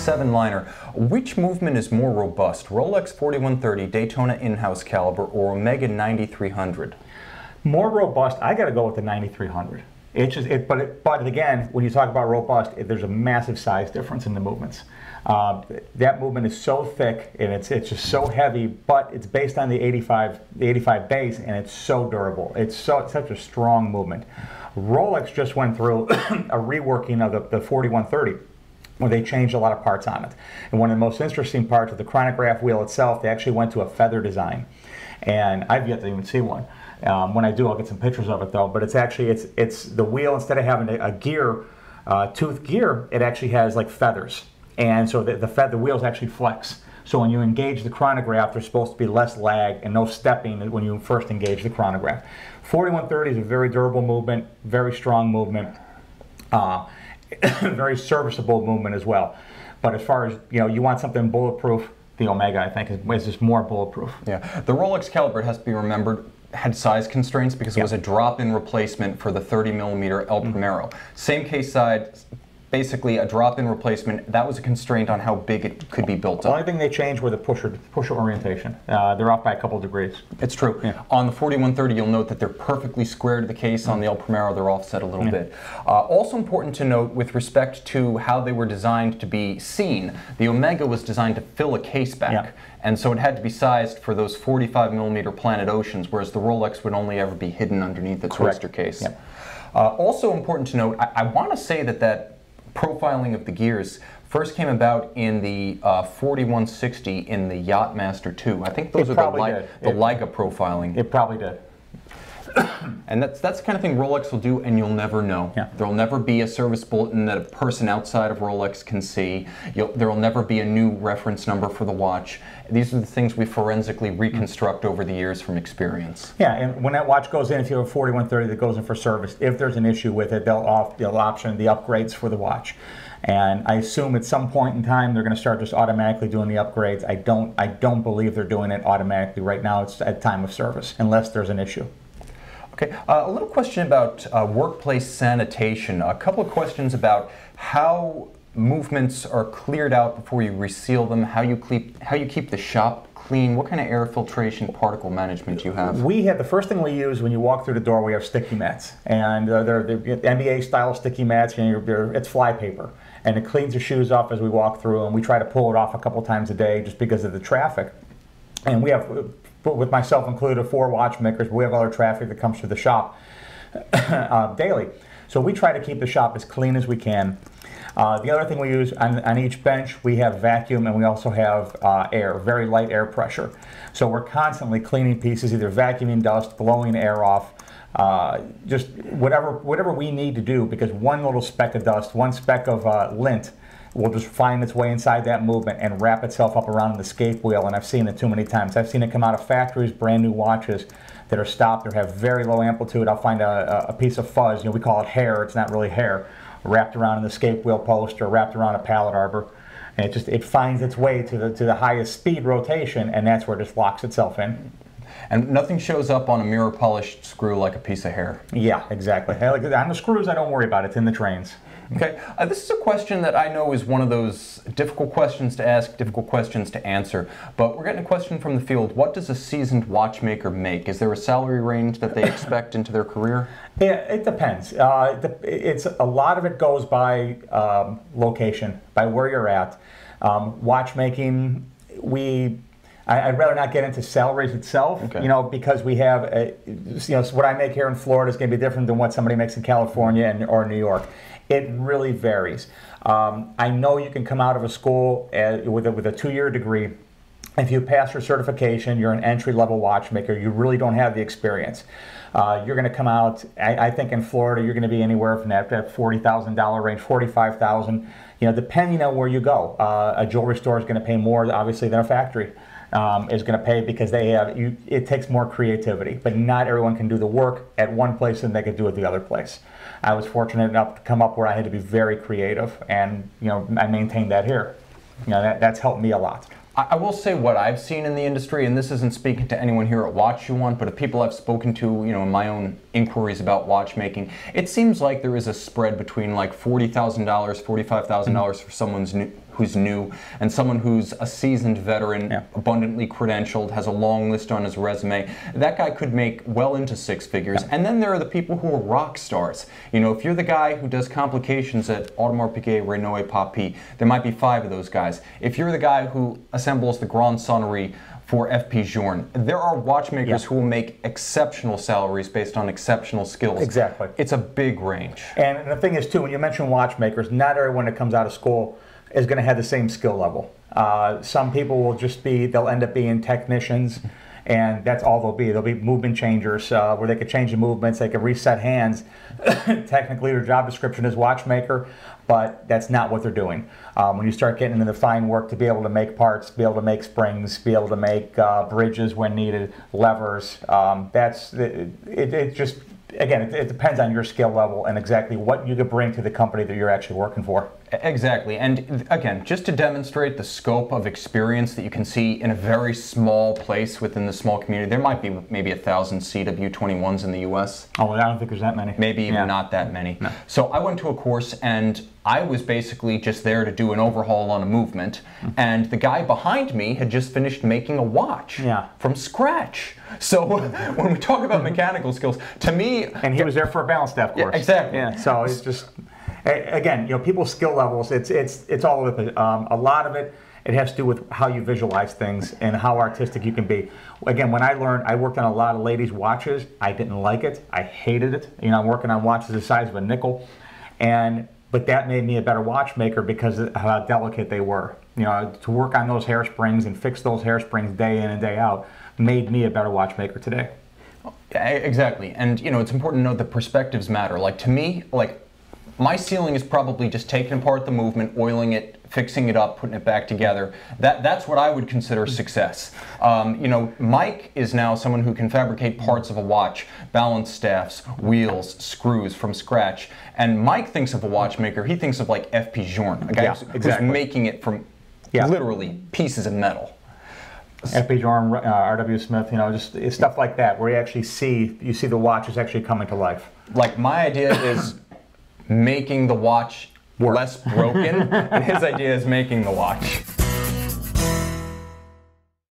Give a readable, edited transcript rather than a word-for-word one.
7-liner. Which movement is more robust, Rolex 4130, Daytona in-house caliber, or Omega 9300? More robust, I got to go with the 9300. But again, when you talk about robust, there's a massive size difference in the movements. That movement is so thick and it's just so heavy, but it's based on the 85 base, and it's so durable. It's such a strong movement. Rolex just went through a reworking of the 4130, where they changed a lot of parts on it. And one of the most interesting parts of the chronograph wheel itself, they actually went to a feather design, and I've yet to even see one. When I do, I'll get some pictures of it though. But it's actually it's the wheel, instead of having a gear, tooth gear, it actually has like feathers, and so the wheels actually flex. So when you engage the chronograph, there's supposed to be less lag and no stepping when you first engage the chronograph. 4130 is a very durable movement, very strong movement, very serviceable movement as well. But as far as you want something bulletproof, the Omega, I think, is just more bulletproof. Yeah, the Rolex caliber, it has to be remembered, had size constraints because it was a drop-in replacement for the 30mm El Primero. Same case side, basically a drop-in replacement. That was a constraint on how big it could be built up. The only thing they changed were the pusher orientation. They're off by a couple degrees. It's true. Yeah. On the 4130, you'll note that they're perfectly square to the case. On the El Primero, they're offset a little bit. Also important to note with respect to how they were designed to be seen, the Omega was designed to fill a case back. And so it had to be sized for those 45mm Planet Oceans, whereas the Rolex would only ever be hidden underneath its oyster case. Also important to note, I want to say that profiling of the gears first came about in the 4160 in the Yachtmaster 2. I think those are the Liga profiling. It probably did. And that's the kind of thing Rolex will do, and you'll never know. There'll never be a service bulletin that a person outside of Rolex can see. There'll never be a new reference number for the watch. These are the things we forensically reconstruct over the years from experience. Yeah, and when that watch goes in, if you have a 4130 that goes in for service, if there's an issue with it, they'll option the upgrades for the watch. And I assume at some point in time they're going to start just automatically doing the upgrades. I don't believe they're doing it automatically right now. It's at time of service, unless there's an issue. Okay, a little question about workplace sanitation. A couple of questions about how movements are cleared out before you reseal them, how you keep the shop clean, what kind of air filtration, particle management you have? The first thing we use when you walk through the door, we have sticky mats. And they're NBA style sticky mats, it's flypaper. And it cleans your shoes off as we walk through, and we try to pull it off a couple times a day just because of the traffic. And we have, with myself included, 4 watchmakers, but we have other traffic that comes through the shop daily. So we try to keep the shop as clean as we can. The other thing we use on each bench, we have vacuum, and we also have air, very light air pressure. So we're constantly cleaning pieces, either vacuuming dust, blowing air off, just whatever we need to do, because one little speck of dust, one speck of lint will just find its way inside that movement and wrap itself up around the escape wheel, and I've seen it too many times. I've seen it come out of factories, brand new watches that are stopped or have very low amplitude. I'll find a piece of fuzz, we call it hair, it's not really hair, wrapped around an escape wheel post or wrapped around a pallet arbor, and it finds its way to the highest speed rotation, and that's where it just locks itself in. And nothing shows up on a mirror polished screw like a piece of hair. Yeah, exactly. On the screws, I don't worry about it. It's in the trains. Okay, this is a question that I know is one of those difficult questions to ask, difficult questions to answer, but we're getting a question from the field. What does a seasoned watchmaker make? Is there a salary range that they expect into their career? Yeah, it depends. A lot of it goes by location, by where you're at. Watchmaking, I'd rather not get into salaries itself, because we have, what I make here in Florida is going to be different than what somebody makes in California or New York. It really varies. I know you can come out of a school with a 2-year degree. If you pass your certification, you're an entry-level watchmaker. You really don't have the experience. You're going to come out, I think in Florida, you're going to be anywhere from that $40,000 range, $45,000, depending on where you go. A jewelry store is going to pay more, obviously, than a factory is going to pay, because it takes more creativity. But not everyone can do the work at one place and they can do it the other place. I was fortunate enough to come up where I had to be very creative, and I maintained that here. That's helped me a lot. I will say what I've seen in the industry, and this isn't speaking to anyone here at Watch You Want, but the people I've spoken to, in my own inquiries about watchmaking, it seems like there is a spread between like $40,000, $45,000 for someone who's new, and someone who's a seasoned veteran, abundantly credentialed, has a long list on his resume. That guy could make well into six figures. And then there are the people who are rock stars. You know, if you're the guy who does complications at Audemars Piguet, Renault, Papi, there might be 5 of those guys. If you're the guy who assembles the Grand Sonnerie for FP Journe, there are watchmakers who will make exceptional salaries based on exceptional skills. Exactly. It's a big range. And the thing is, too, when you mention watchmakers, not everyone that comes out of school is going to have the same skill level. Some people will just be, they'll end up being technicians, and that's all they'll be. They'll be movement changers, where they could change the movements, they could reset hands. Technically, their job description is watchmaker, but that's not what they're doing. When you start getting into the fine work to be able to make parts, be able to make springs, be able to make bridges when needed, levers, it just, again, it depends on your skill level and exactly what you could bring to the company that you're actually working for. Exactly, and again, just to demonstrate the scope of experience that you can see in a very small place within the small community, there might be maybe 1,000 CW21s in the US. Oh, well, I don't think there's that many. Maybe even not that many. No. So I went to a course and I was basically just there to do an overhaul on a movement, and the guy behind me had just finished making a watch from scratch. So when we talk about mechanical skills, to me... And he was there for a balance staff course. Yeah, exactly. Yeah, so it's just... Again, you know, people's skill levels, it's all over the place. A lot of it has to do with how you visualize things and how artistic you can be. Again, when I worked on a lot of ladies' watches. I didn't like it. I hated it. You know, I'm working on watches the size of a nickel, but that made me a better watchmaker because of how delicate they were. You know, to work on those hairsprings and fix those hairsprings day in and day out made me a better watchmaker today. Exactly, and you know, it's important to note that perspectives matter. Like to me, like, my ceiling is probably just taking apart the movement, oiling it, fixing it up, putting it back together. That's what I would consider success. You know, Mike is now someone who can fabricate parts of a watch, balance staffs, wheels, screws from scratch. And Mike thinks of a watchmaker, he thinks of like FP Journe, a guy who's making it from literally pieces of metal. FP Journe, R.W. Smith, you know, just stuff like that, where you see the watch is actually coming to life. Like, my idea is making the watch less broken, and his idea is making the watch.